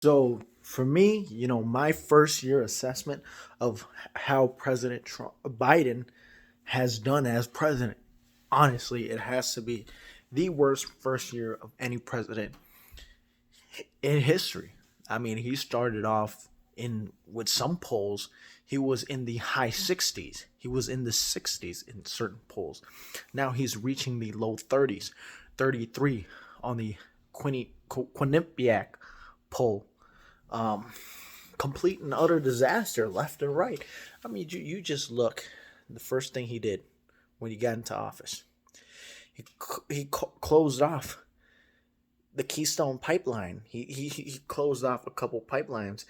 So for me, my first year assessment of how President Biden has done as president, honestly, it has to be the worst first year of any president in history. I mean, he started off in with some polls, he was in the high 60s. He was in the 60s in certain polls. Now he's reaching the low 30s, 33 on the Quinnipiac poll. Complete and utter disaster left and right. I mean, you just look. The first thing he did when he got into office, he closed off the Keystone Pipeline. He closed off a couple pipelines,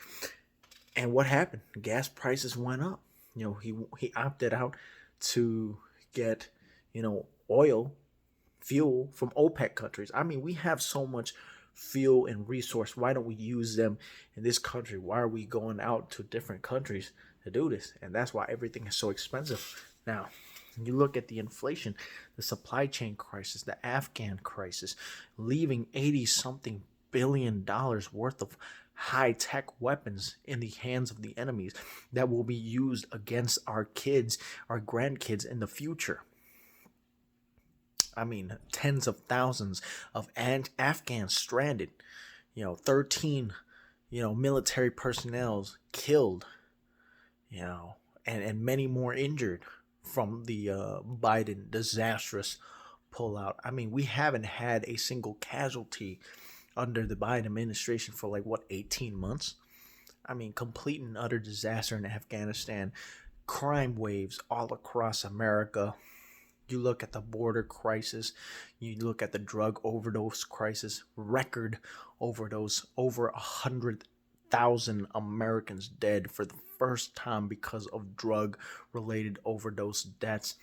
and what happened? Gas prices went up. He opted out to get oil fuel from OPEC countries. I mean, we have so much fuel and resource. Why don't we use them in this country? Why are we going out to different countries to do this? And that's why everything is so expensive now. You look at the inflation, the supply chain crisis, the Afghan crisis, leaving 80 something billion worth of high tech weapons in the hands of the enemies that will be used against our kids, our grandkids in the future. I mean, tens of thousands of Afghans stranded, 13, military personnel killed, you know, and many more injured from the Biden disastrous pullout. I mean, we haven't had a single casualty under the Biden administration for like, what, 18 months? I mean, complete and utter disaster in Afghanistan, crime waves all across America. You look at the border crisis, you look at the drug overdose crisis, record overdose, over 100,000 Americans dead for the first time because of drug related overdose deaths.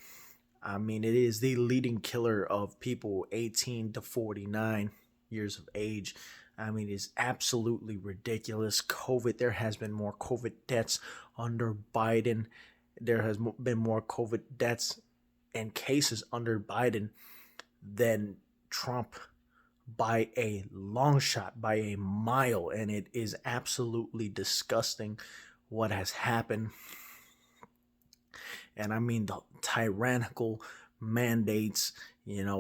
I mean, it is the leading killer of people 18 to 49 years of age. I mean, it's absolutely ridiculous. There has been more COVID deaths under Biden. There has been more COVID deaths and cases under Biden than Trump by a long shot, by a mile. And it is absolutely disgusting what has happened. And I mean, the tyrannical mandates,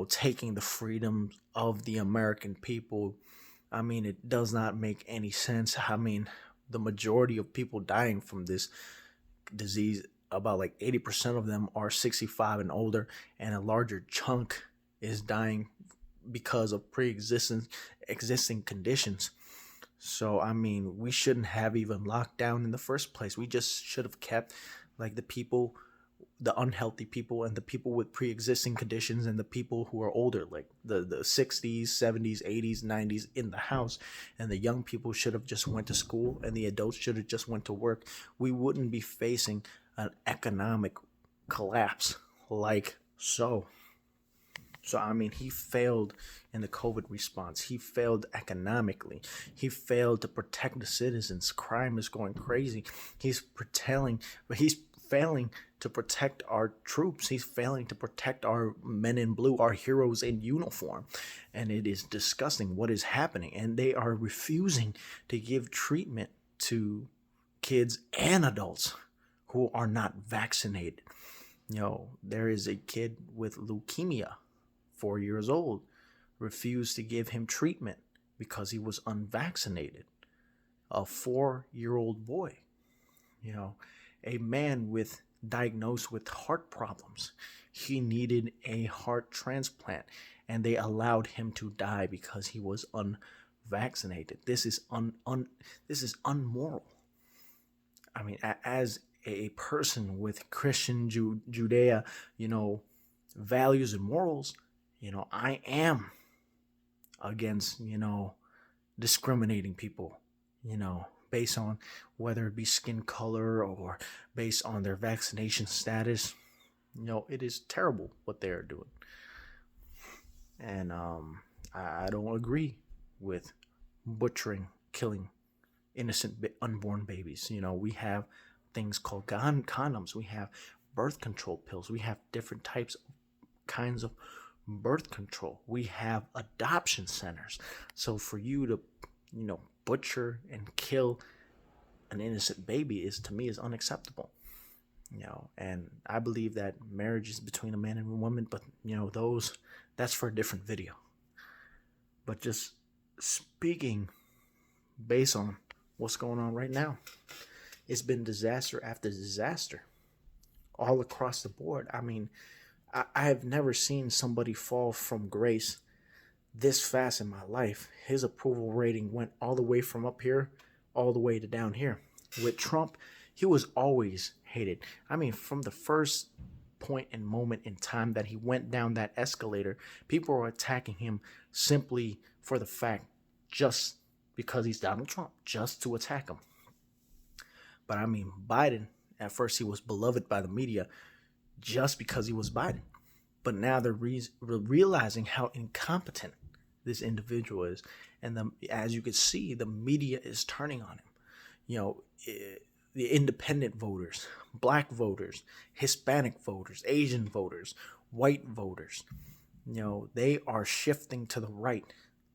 taking the freedom of the American people. I mean, it does not make any sense. I mean, the majority of people dying from this disease, about like 80% of them are 65 and older, and a larger chunk is dying because of existing conditions. So I mean, we shouldn't have even locked down in the first place. We just should have kept like the unhealthy people and the people with pre-existing conditions and the people who are older, like the 60s, 70s, 80s, 90s in the house, and the young people should have just went to school and the adults should have just went to work. We wouldn't be facing an economic collapse like so. So, I mean, he failed in the COVID response. He failed economically. He failed to protect the citizens. Crime is going crazy. He's failing to protect our troops. He's failing to protect our men in blue, our heroes in uniform. And it is disgusting what is happening. And they are refusing to give treatment to kids and adults who are not vaccinated. There is a kid with leukemia, 4 years old, refused to give him treatment because he was unvaccinated. A 4 year old boy, you know, a man with diagnosed with heart problems. He needed a heart transplant and they allowed him to die because he was unvaccinated. This is this is unmoral. I mean, as a person with Christian Judea, values and morals, I am against, discriminating people, based on whether it be skin color or based on their vaccination status. It is terrible what they are doing. And I don't agree with butchering, killing innocent unborn babies. We have things called condoms. We have birth control pills. We have different kinds of birth control. We have adoption centers. So for you to, butcher and kill an innocent baby is, to me, is unacceptable. And I believe that marriage is between a man and a woman, but that's for a different video. But just speaking based on what's going on right now, it's been disaster after disaster all across the board. I mean, I have never seen somebody fall from grace this fast in my life. His approval rating went all the way from up here all the way to down here. With Trump, he was always hated. I mean, from the first point and moment in time that he went down that escalator, people were attacking him simply for the fact, just because he's Donald Trump, just to attack him. But I mean, Biden, at first he was beloved by the media just because he was Biden. But now they're realizing how incompetent this individual is. And as you can see, the media is turning on him. The independent voters, black voters, Hispanic voters, Asian voters, white voters, they are shifting to the right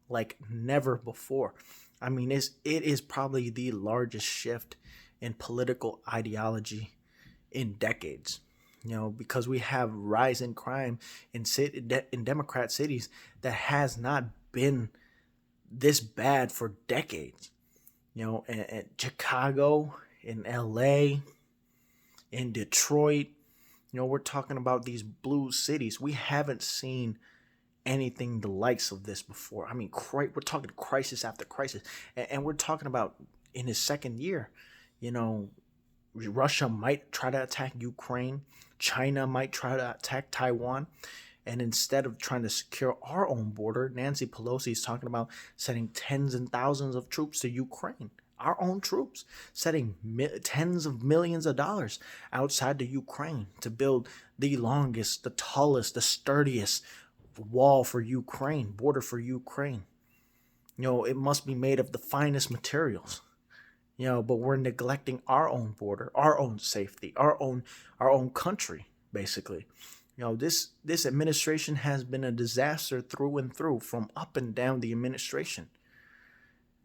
like never before. I mean, it is probably the largest shift in political ideology in decades. Because we have rising crime in Democrat cities that has not been this bad for decades. In Chicago, in LA, in Detroit, we're talking about these blue cities. We haven't seen anything the likes of this before. I mean, we're talking crisis after crisis, and we're talking about in his second year. Russia might try to attack Ukraine. China might try to attack Taiwan. And instead of trying to secure our own border, Nancy Pelosi is talking about sending tens and thousands of troops to Ukraine. Our own troops, setting tens of millions of dollars outside the Ukraine to build the longest, the tallest, the sturdiest wall for Ukraine, border for Ukraine. It must be made of the finest materials. But we're neglecting our own border, our own safety, our own country, basically. This administration has been a disaster through and through, from up and down the administration.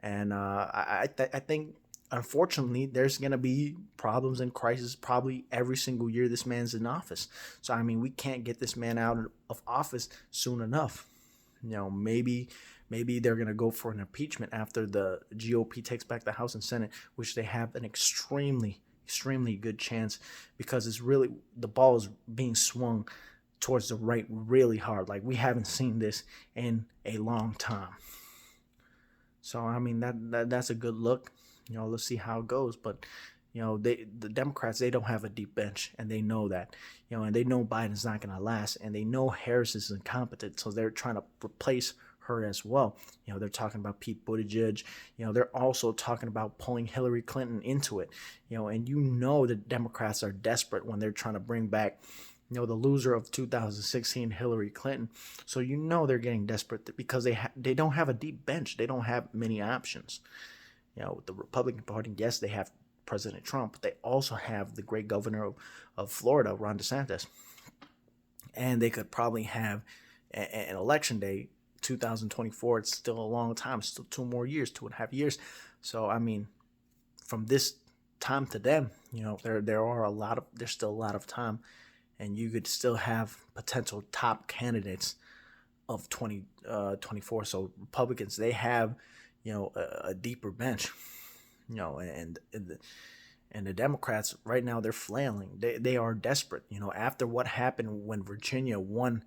And I think, unfortunately, there's going to be problems and crises probably every single year this man's in office. So, I mean, we can't get this man out of office soon enough. Maybe they're going to go for an impeachment after the GOP takes back the House and Senate, which they have an extremely good chance, because it's really, the ball is being swung towards the right really hard. Like, we haven't seen this in a long time. So, I mean, that's a good look. Let's see how it goes. But, the Democrats, they don't have a deep bench, and they know that. And they know Biden's not going to last, and they know Harris is incompetent, so they're trying to replace her as well. They're talking about Pete Buttigieg. They're also talking about pulling Hillary Clinton into it. And the Democrats are desperate when they're trying to bring back, the loser of 2016, Hillary Clinton. So they're getting desperate because they don't have a deep bench. They don't have many options. With the Republican Party, yes, they have President Trump, but they also have the great governor of Florida, Ron DeSantis. And they could probably have an election day, 2024. It's still a long time, still 2.5 years. So, I mean, from this time to then, there's still a lot of time, and you could still have potential top candidates of 2024. So Republicans, they have, a deeper bench, and the Democrats right now, they're flailing. They are desperate, after what happened when Virginia won,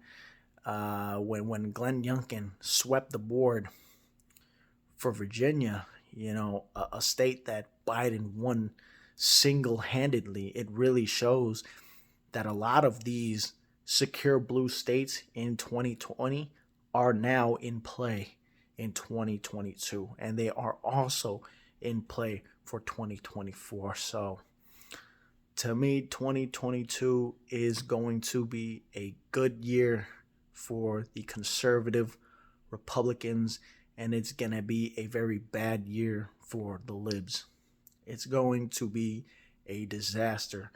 when Glenn Youngkin swept the board for Virginia, a state that Biden won single-handedly. It really shows that a lot of these secure blue states in 2020 are now in play in 2022, and they are also in play for 2024. So to me, 2022 is going to be a good year for the conservative Republicans, and it's going to be a very bad year for the libs. It's going to be a disaster.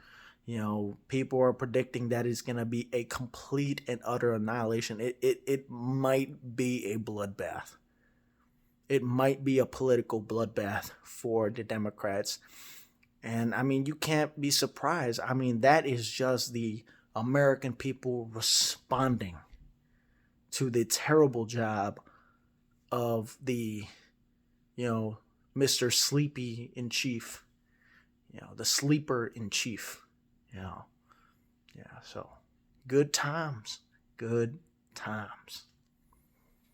People are predicting that it's going to be a complete and utter annihilation. It might be a bloodbath. it might be a political bloodbath for the Democrats. And I mean, you can't be surprised. I mean, that is just the American people responding to the terrible job of the, you know, Mr. Sleepy in Chief, the sleeper in chief, you know. Yeah, so good times. Good times.